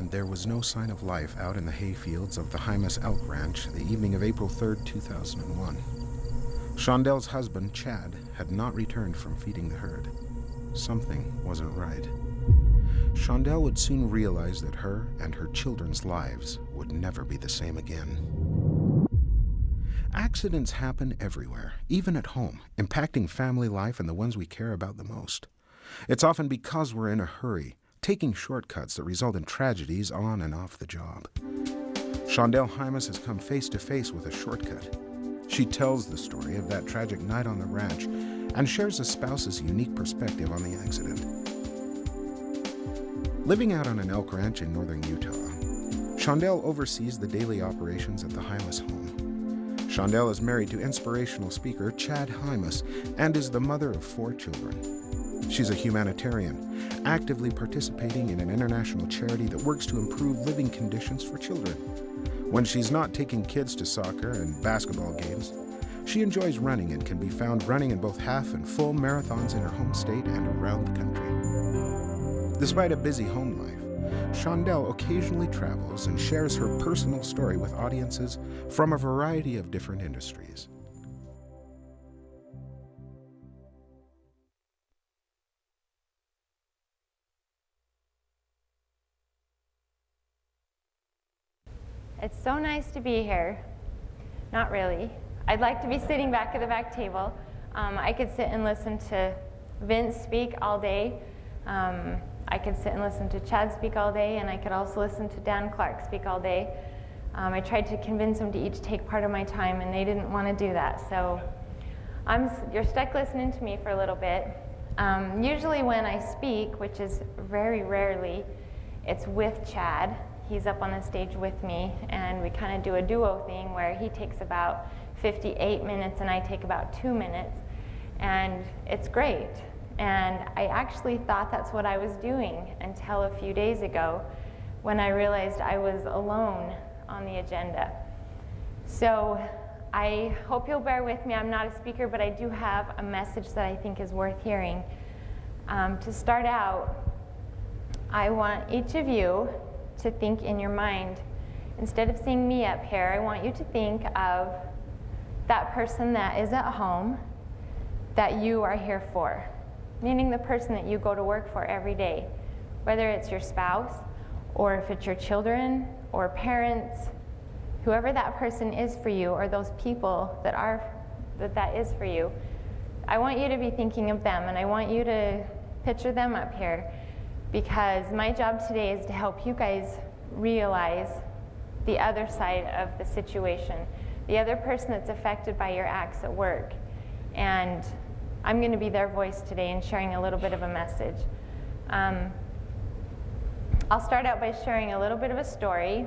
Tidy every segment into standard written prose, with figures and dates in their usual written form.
And there was no sign of life out in the hayfields of the Hymas elk ranch the evening of April 3rd, 2001. Shondell's husband, Chad, had not returned from feeding the herd. Something wasn't right. Shondell would soon realize that her and her children's lives would never be the same again. Accidents happen everywhere, even at home, impacting family life and the ones we care about the most. It's often because we're in a hurry, taking shortcuts that result in tragedies on and off the job. Shondell Hymas has come face to face with a shortcut. She tells the story of that tragic night on the ranch and shares a spouse's unique perspective on the accident. Living out on an elk ranch in northern Utah, Shondell oversees the daily operations at the Hymas home. Shondell is married to inspirational speaker Chad Hymas and is the mother of 4 children. She's a humanitarian, actively participating in an international charity that works to improve living conditions for children. When she's not taking kids to soccer and basketball games, she enjoys running and can be found running in both half and full marathons in her home state and around the country. Despite a busy home life, Shondell occasionally travels and shares her personal story with audiences from a variety of different industries. It's so nice to be here. Not really. I'd like to be sitting back at the back table. I could sit and listen to Vince speak all day. I could sit and listen to Chad speak all day, and I could also listen to Dan Clark speak all day. I tried to convince them to each take part of my time, and they didn't want to do that. So you're stuck listening to me for a little bit. Usually when I speak, which is very rarely, it's with Chad. He's up on the stage with me, and we kind of do a duo thing where he takes about 58 minutes and I take about 2 minutes, and it's great. And I actually thought that's what I was doing until a few days ago when I realized I was alone on the agenda. So I hope you'll bear with me. I'm not a speaker, but I do have a message that I think is worth hearing. To start out, I want each of you to think in your mind, instead of seeing me up here, I want you to think of that person that is at home that you are here for. Meaning the person that you go to work for every day, whether it's your spouse, or if it's your children, or parents, whoever that person is for you, or those people that is for you. I want you to be thinking of them, and I want you to picture them up here, because my job today is to help you guys realize the other side of the situation, the other person that's affected by your acts at work. And I'm going to be their voice today and sharing a little bit of a message. I'll start out by sharing a little bit of a story.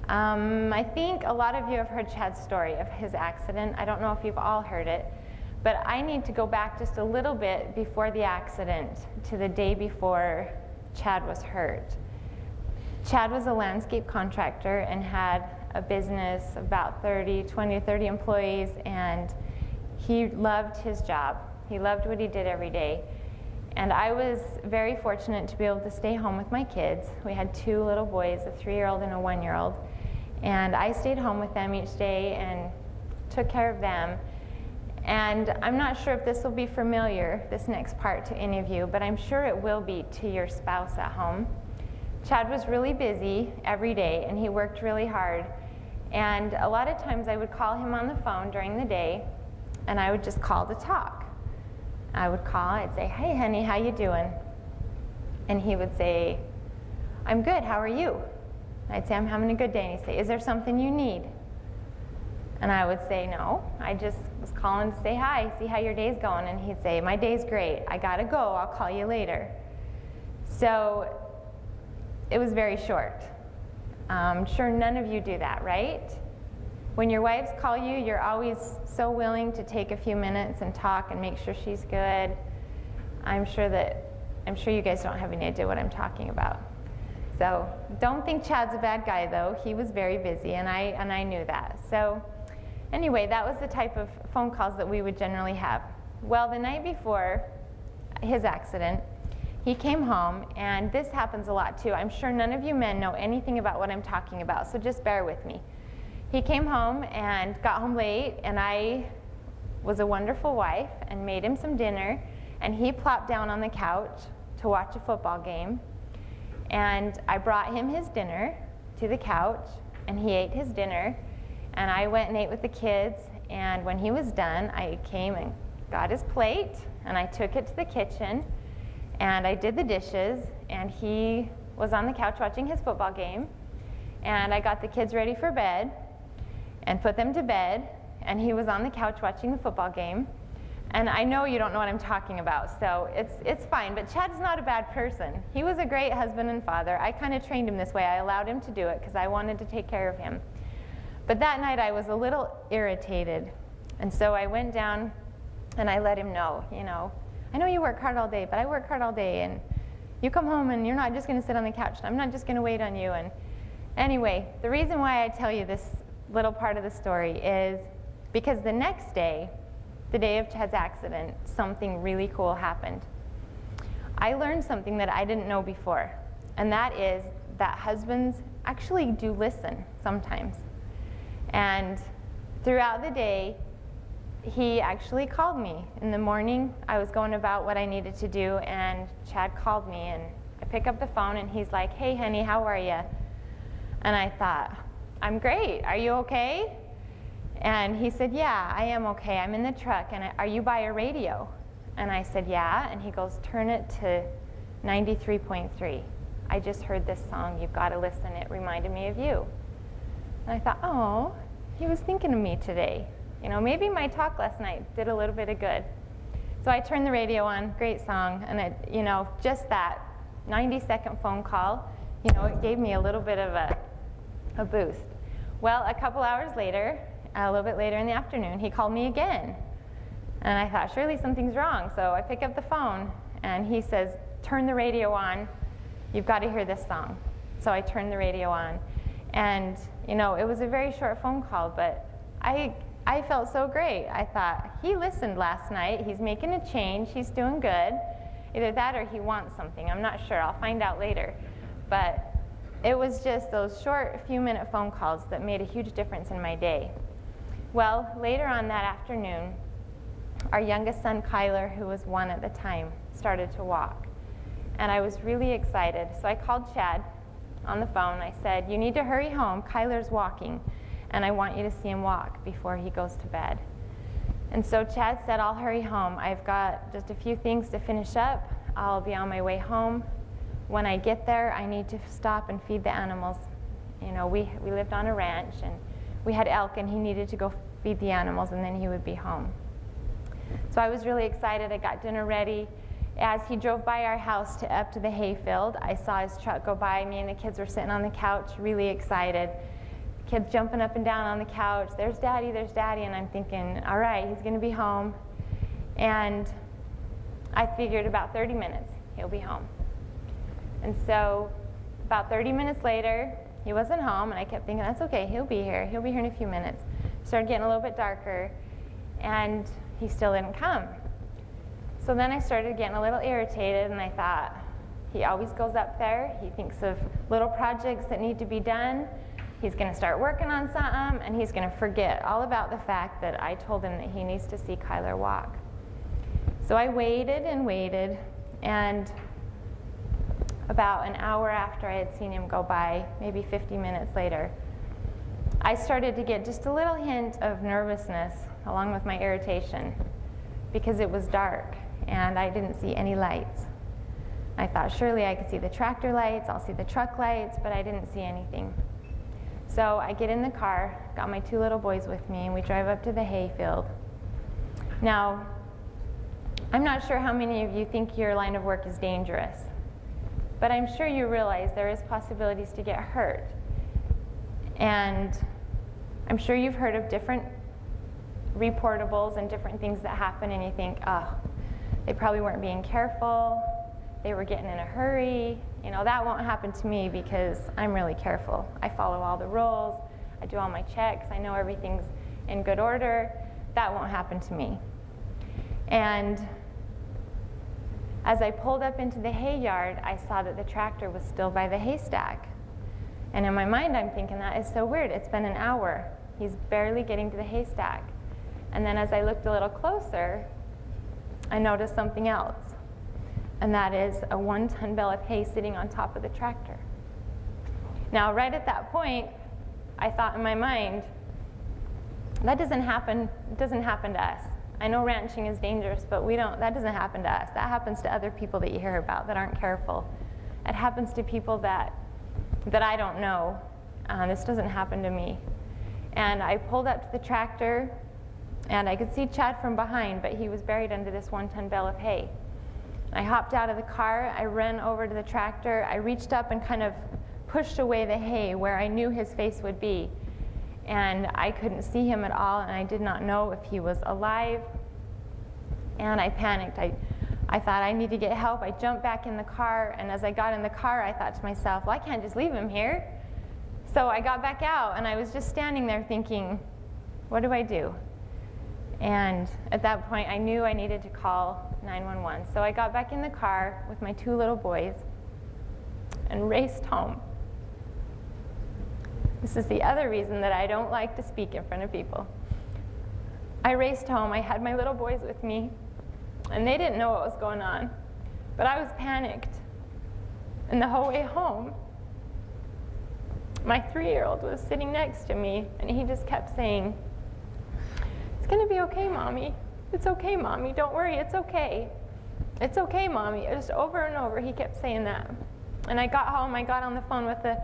I think a lot of you have heard Chad's story of his accident. I don't know if you've all heard it, but I need to go back just a little bit before the accident to the day before Chad was hurt. Chad was a landscape contractor and had a business of about 20 to 30 employees, and he loved his job. He loved what he did every day. And I was very fortunate to be able to stay home with my kids. We had 2 little boys, a 3-year-old and a 1-year-old. And I stayed home with them each day and took care of them. And I'm not sure if this will be familiar, this next part, to any of you, but I'm sure it will be to your spouse at home. Chad was really busy every day, and he worked really hard. And a lot of times I would call him on the phone during the day, and I would just call to talk. I would call, I'd say, "Hey honey, how you doing?" And he would say, "I'm good, how are you?" I'd say, "I'm having a good day." And he'd say, "Is there something you need?" And I would say, "No, I just was calling to say hi, see how your day's going." And he'd say, "My day's great, I gotta go, I'll call you later." So it was very short. I'm sure none of you do that, right? When your wives call you, you're always so willing to take a few minutes and talk and make sure she's good. I'm sure you guys don't have any idea what I'm talking about. So don't think Chad's a bad guy, though. He was very busy, and I knew that. So anyway, that was the type of phone calls that we would generally have. Well, the night before his accident, he came home, and this happens a lot too. I'm sure none of you men know anything about what I'm talking about, so just bear with me. He came home and got home late, and I was a wonderful wife and made him some dinner, and he plopped down on the couch to watch a football game. And I brought him his dinner to the couch, and he ate his dinner, and I went and ate with the kids, and when he was done, I came and got his plate, and I took it to the kitchen, and I did the dishes, and he was on the couch watching his football game, and I got the kids ready for bed and put them to bed, and he was on the couch watching the football game. And I know you don't know what I'm talking about, so it's fine, but Chad's not a bad person. He was a great husband and father. I kind of trained him this way. I allowed him to do it because I wanted to take care of him. But that night I was a little irritated, and so I went down and I let him know, I know you work hard all day, but I work hard all day, and you come home and you're not just going to sit on the couch, and I'm not just going to wait on you. And anyway, the reason why I tell you this little part of the story is because the next day, the day of Chad's accident, something really cool happened. I learned something that I didn't know before, and that is that husbands actually do listen sometimes. And throughout the day, he actually called me. In the morning, I was going about what I needed to do, and Chad called me, and I pick up the phone, and he's like, "Hey, honey, how are you?" And I thought, "I'm great. Are you okay?" And he said, "Yeah, I am okay. I'm in the truck, and are you by a radio?" And I said, "Yeah." And he goes, "Turn it to 93.3. I just heard this song. You've got to listen. It reminded me of you." And I thought, oh, he was thinking of me today. Maybe my talk last night did a little bit of good. So I turned the radio on, great song, and just that 90-second phone call, it gave me a little bit of a boost. Well, a couple hours later, a little bit later in the afternoon, he called me again. And I thought, surely something's wrong. So I pick up the phone, and he says, "Turn the radio on. You've got to hear this song." So I turned the radio on. And, it was a very short phone call, but I felt so great. I thought, he listened last night. He's making a change. He's doing good. Either that or he wants something. I'm not sure. I'll find out later. But it was just those short few-minute phone calls that made a huge difference in my day. Well, later on that afternoon, our youngest son, Kyler, who was 1 at the time, started to walk. And I was really excited. So I called Chad on the phone. I said, "You need to hurry home. Kyler's walking, and I want you to see him walk before he goes to bed." And so Chad said, "I'll hurry home. I've got just a few things to finish up. I'll be on my way home. When I get there, I need to stop and feed the animals." We lived on a ranch, and we had elk, and he needed to go feed the animals, and then he would be home. So I was really excited. I got dinner ready. As he drove by our house up to the hayfield, I saw his truck go by. Me and the kids were sitting on the couch, really excited. Kids jumping up and down on the couch. "There's Daddy, there's Daddy." And I'm thinking, all right, he's going to be home. And I figured about 30 minutes, he'll be home. And so about 30 minutes later, he wasn't home, and I kept thinking, that's okay, he'll be here. He'll be here in a few minutes. It started getting a little bit darker, and he still didn't come. So then I started getting a little irritated, and I thought, he always goes up there. He thinks of little projects that need to be done. He's going to start working on something, and he's going to forget all about the fact that I told him that he needs to see Kyler walk. So I waited and waited, and about an hour after I had seen him go by, maybe 50 minutes later, I started to get just a little hint of nervousness along with my irritation because it was dark and I didn't see any lights. I thought surely I could see the tractor lights, I'll see the truck lights, but I didn't see anything. So I get in the car, got my 2 little boys with me, and we drive up to the hayfield. Now, I'm not sure how many of you think your line of work is dangerous, but I'm sure you realize there is possibilities to get hurt. And I'm sure you've heard of different reportables and different things that happen, and you think, oh, they probably weren't being careful, they were getting in a hurry. That won't happen to me because I'm really careful. I follow all the rules, I do all my checks, I know everything's in good order. That won't happen to me. And As I pulled up into the hay yard, I saw that the tractor was still by the haystack. And in my mind, I'm thinking, that is so weird. It's been an hour. He's barely getting to the haystack. And then as I looked a little closer, I noticed something else. And that is a 1-ton bale of hay sitting on top of the tractor. Now, right at that point, I thought in my mind, that doesn't happen. It doesn't happen to us. I know ranching is dangerous, but that doesn't happen to us. That happens to other people that you hear about that aren't careful. It happens to people that I don't know. This doesn't happen to me. And I pulled up to the tractor, and I could see Chad from behind, but he was buried under this 1-ton bale of hay. I hopped out of the car, I ran over to the tractor, I reached up and kind of pushed away the hay where I knew his face would be. And I couldn't see him at all, and I did not know if he was alive. And I panicked. I thought, I need to get help. I jumped back in the car, and as I got in the car, I thought to myself, well, I can't just leave him here. So I got back out, and I was just standing there thinking, what do I do? And at that point, I knew I needed to call 911. So I got back in the car with my 2 little boys and raced home. This is the other reason that I don't like to speak in front of people. I raced home. I had my little boys with me, and they didn't know what was going on. But I was panicked. And the whole way home, my 3-year-old was sitting next to me, and he just kept saying, "It's going to be okay, Mommy. It's okay, Mommy. Don't worry. It's okay. It's okay, Mommy." Just over and over, he kept saying that. And I got home. I got on the phone with the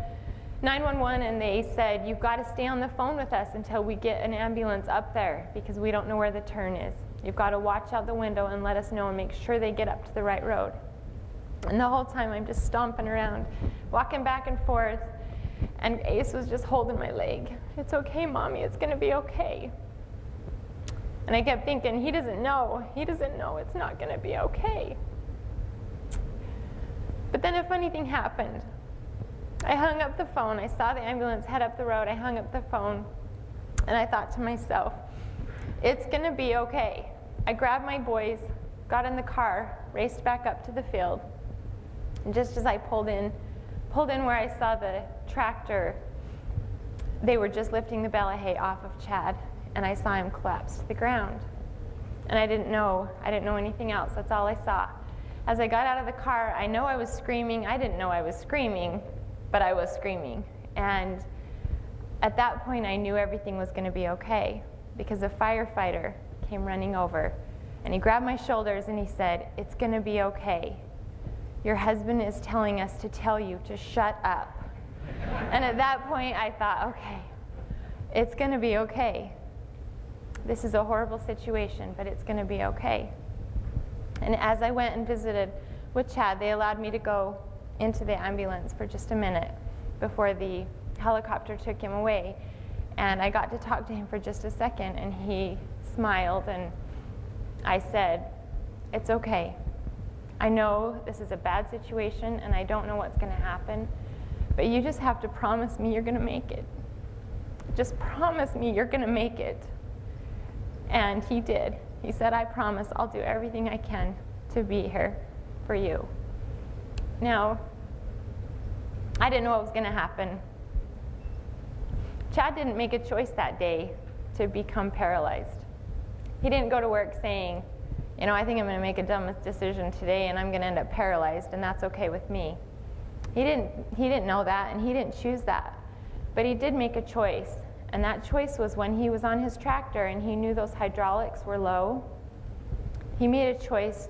911, and they said, "You've got to stay on the phone with us until we get an ambulance up there because we don't know where the turn is. You've got to watch out the window and let us know and make sure they get up to the right road." And the whole time I'm just stomping around, walking back and forth, and Ace was just holding my leg. "It's okay, Mommy. It's going to be okay." And I kept thinking, he doesn't know. He doesn't know it's not going to be okay. But then a funny thing happened. I hung up the phone. I saw the ambulance head up the road. I hung up the phone, and I thought to myself, it's going to be okay. I grabbed my boys, got in the car, raced back up to the field, and just as I pulled in where I saw the tractor, they were just lifting the bale of hay off of Chad, and I saw him collapse to the ground. And I didn't know anything else. That's all I saw. As I got out of the car, I know I was screaming. I didn't know I was screaming, but I was screaming. And at that point, I knew everything was going to be okay, because a firefighter came running over, and he grabbed my shoulders and he said, "It's going to be okay. Your husband is telling us to tell you to shut up." And at that point, I thought, okay, it's going to be okay. This is a horrible situation, but it's going to be okay. And as I went and visited with Chad, they allowed me to go into the ambulance for just a minute before the helicopter took him away. And I got to talk to him for just a second, and he smiled, and I said, "It's okay. I know this is a bad situation, and I don't know what's going to happen, but you just have to promise me you're going to make it. Just promise me you're going to make it." And he did. He said, "I promise I'll do everything I can to be here for you." Now, I didn't know what was going to happen. Chad didn't make a choice that day to become paralyzed. He didn't go to work saying, "I think I'm going to make a dumb decision today and I'm going to end up paralyzed, and that's okay with me." He didn't know that, and he didn't choose that. But he did make a choice, and that choice was when he was on his tractor and he knew those hydraulics were low. He made a choice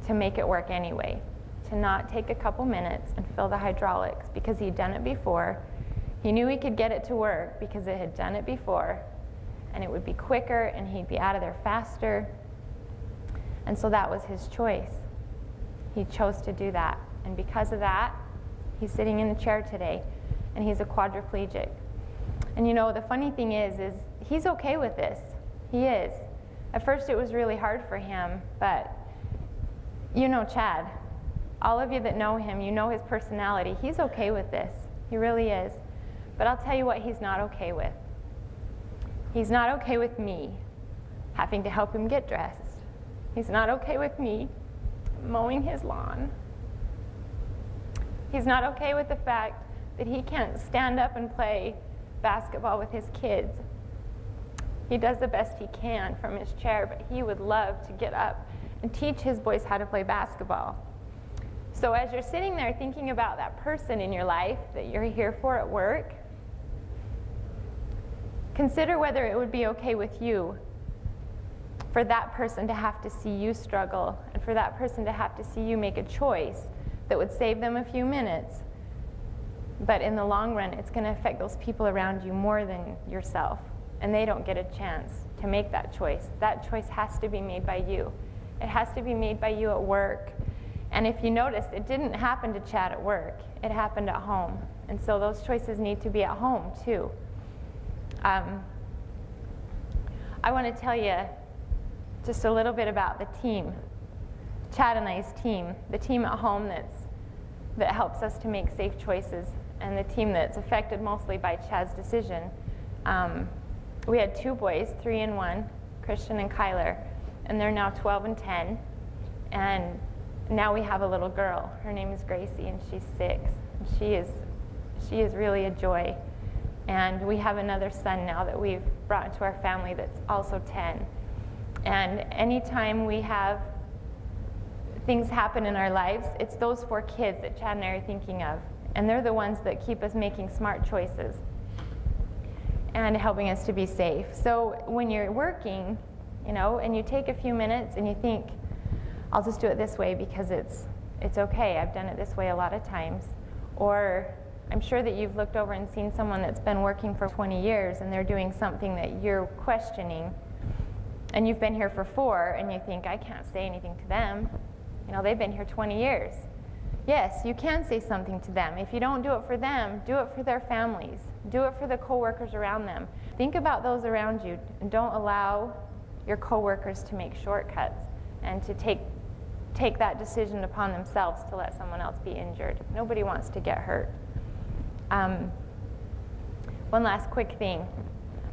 to make it work anyway, to not take a couple minutes and fill the hydraulics, because he'd done it before. He knew he could get it to work because it had done it before, and it would be quicker and he'd be out of there faster. And so that was his choice. He chose to do that, and because of that, he's sitting in the chair today, and he's a quadriplegic. And the funny thing is he's okay with this. He is. At first it was really hard for him, but Chad. All of you that know him, you know his personality. He's okay with this. He really is. But I'll tell you what he's not okay with. He's not okay with me having to help him get dressed. He's not okay with me mowing his lawn. He's not okay with the fact that he can't stand up and play basketball with his kids. He does the best he can from his chair, but he would love to get up and teach his boys how to play basketball. So as you're sitting there thinking about that person in your life that you're here for at work, consider whether it would be okay with you for that person to have to see you struggle and for that person to have to see you make a choice that would save them a few minutes, but in the long run it's going to affect those people around you more than yourself, and they don't get a chance to make that choice. That choice has to be made by you. It has to be made by you at work. And if you notice, it didn't happen to Chad at work, it happened at home, and so those choices need to be at home too. I want to tell you just a little bit about the team, Chad and I's team, the team at home that helps us to make safe choices, and the team that's affected mostly by Chad's decision. We had two boys, 3 and 1, Christian and Kyler, and they're now 12 and 10, and now we have a little girl. Her name is Gracie, and she's 6. And she is really a joy. And we have another son now that we've brought into our family that's also 10. And anytime we have things happen in our lives, it's those 4 kids that Chad and I are thinking of. And they're the ones that keep us making smart choices and helping us to be safe. So when you're working, you know, and you take a few minutes and you think, I'll just do it this way because it's okay, I've done it this way a lot of times. Or I'm sure that you've looked over and seen someone that's been working for 20 years and they're doing something that you're questioning, and you've been here for 4 and you think, I can't say anything to them. You know, they've been here 20 years. Yes, you can say something to them. If you don't do it for them, do it for their families. Do it for the coworkers around them. Think about those around you, and don't allow your coworkers to make shortcuts and to take that decision upon themselves to let someone else be injured. Nobody wants to get hurt. One last quick thing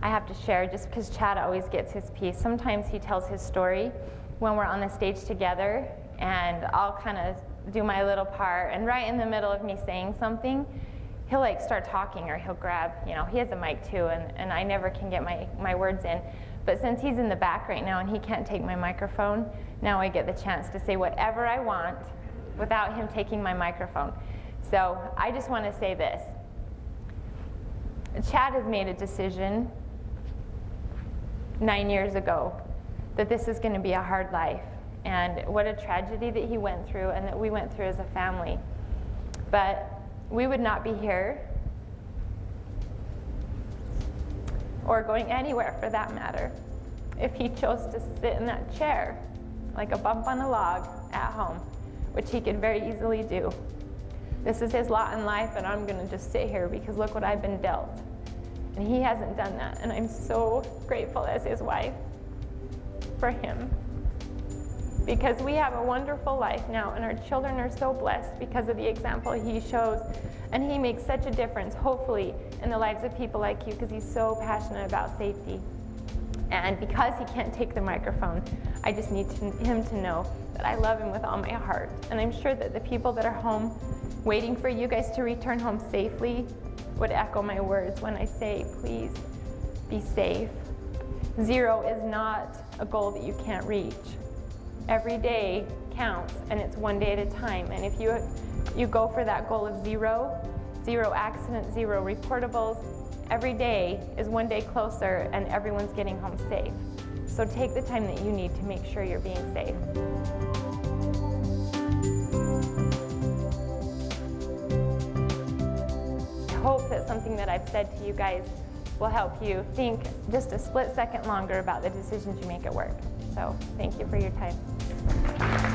I have to share, just because Chad always gets his piece. Sometimes he tells his story when we're on the stage together, and I'll kind of do my little part, and right in the middle of me saying something, he'll like start talking, or he'll grab, you know, he has a mic too, and I never can get my words in. But since he's in the back right now and he can't take my microphone, now I get the chance to say whatever I want without him taking my microphone. So I just want to say this. Chad has made a decision 9 years ago that this is going to be a hard life, and what a tragedy that he went through and that we went through as a family. But we would not be here, or going anywhere for that matter, if he chose to sit in that chair like a bump on a log at home, which he could very easily do. This is his lot in life, and I'm going to just sit here because look what I've been dealt. And he hasn't done that, and I'm so grateful as his wife for him, because we have a wonderful life now, and our children are so blessed because of the example he shows, and he makes such a difference, hopefully, in the lives of people like you, because he's so passionate about safety. And because he can't take the microphone, I just need him to know that I love him with all my heart. And I'm sure that the people that are home waiting for you guys to return home safely would echo my words when I say, please be safe. 0 is not a goal that you can't reach. Every day counts, and it's one day at a time. And if you go for that goal of 0 accidents, 0 reportables, every day is one day closer, and everyone's getting home safe. So take the time that you need to make sure you're being safe. I hope that something that I've said to you guys will help you think just a split second longer about the decisions you make at work. So thank you for your time.